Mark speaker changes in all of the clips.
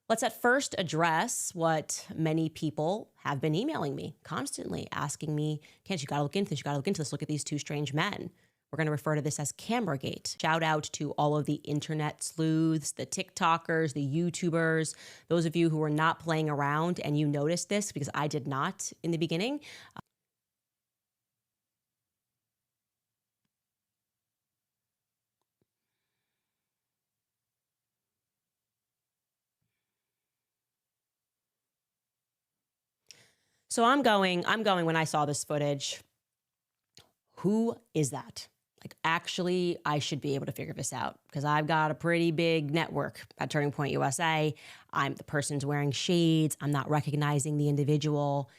Speaker 1: Let's at first address what many people have been emailing me constantly, asking me, Candace, you gotta look into this, you gotta look into this, look at these two strange men. We're gonna refer to this as Cameragate. Shout out to all of the internet sleuths, the TikTokers, the YouTubers, those of you who are not playing around and you noticed this because I did not in the beginning. So I'm going when I saw this footage, who is that? Like, actually, I should be able to figure this out because I've got a pretty big network at Turning Point USA. The person's wearing shades. I'm not recognizing the individual.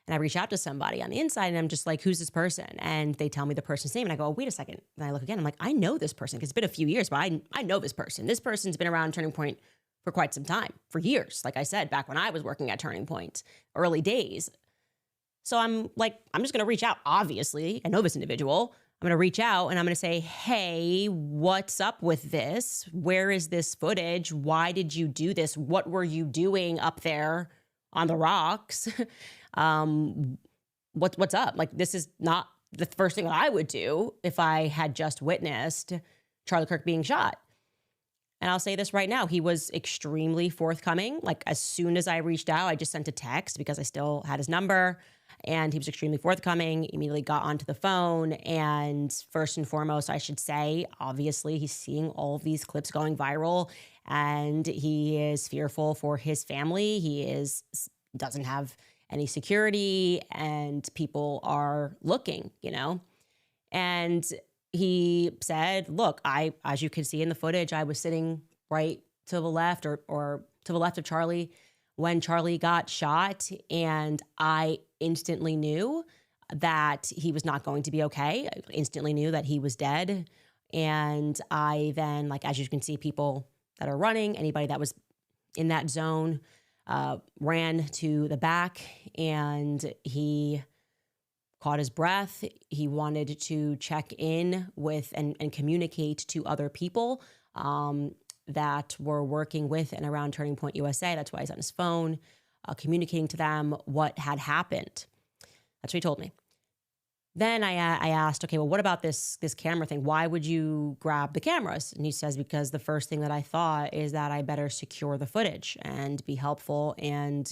Speaker 1: And I reach out to somebody on the inside and I'm just like, who's this person? And they tell me the person's name and I go, oh, wait a second. And I look again, I'm like, I know this person because it's been a few years, but I know this person. This person's been around Turning Point for quite some time, for years. Like I said, back when I was working at Turning Point, early days. So I'm like, I'm just going to reach out. Obviously, I know this individual. I'm going to reach out and I'm going to say, hey, what's up with this? Where is this footage? Why did you do this? What were you doing up there on the rocks? What's up? Like, this is not the first thing that I would do if I had just witnessed Charlie Kirk being shot. And I'll say this right now, he was extremely forthcoming. Like, as soon as I reached out, I just sent a text because I still had his number. And he was extremely forthcoming, immediately got onto the phone. And first and foremost, I should say, obviously, he's seeing all of these clips going viral and he is fearful for his family. Doesn't have any security and people are looking, And he said, look, as you can see in the footage, I was sitting right to the left or to the left of Charlie when Charlie got shot. And I instantly knew that he was not going to be okay. I instantly knew that he was dead. And I then, like, as you can see, people that are running, anybody that was in that zone, ran to the back and he caught his breath. He wanted to check in with and communicate to other people that were working with and around Turning Point USA. That's why he's on his phone, communicating to them what had happened. That's what he told me. Then I asked, okay, well, what about this camera thing? Why would you grab the cameras? And he says, because the first thing that I thought is that I better secure the footage and be helpful and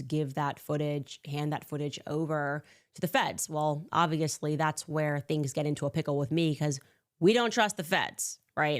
Speaker 1: hand that footage over to the feds. Well, obviously, that's where things get into a pickle with me because we don't trust the feds, right?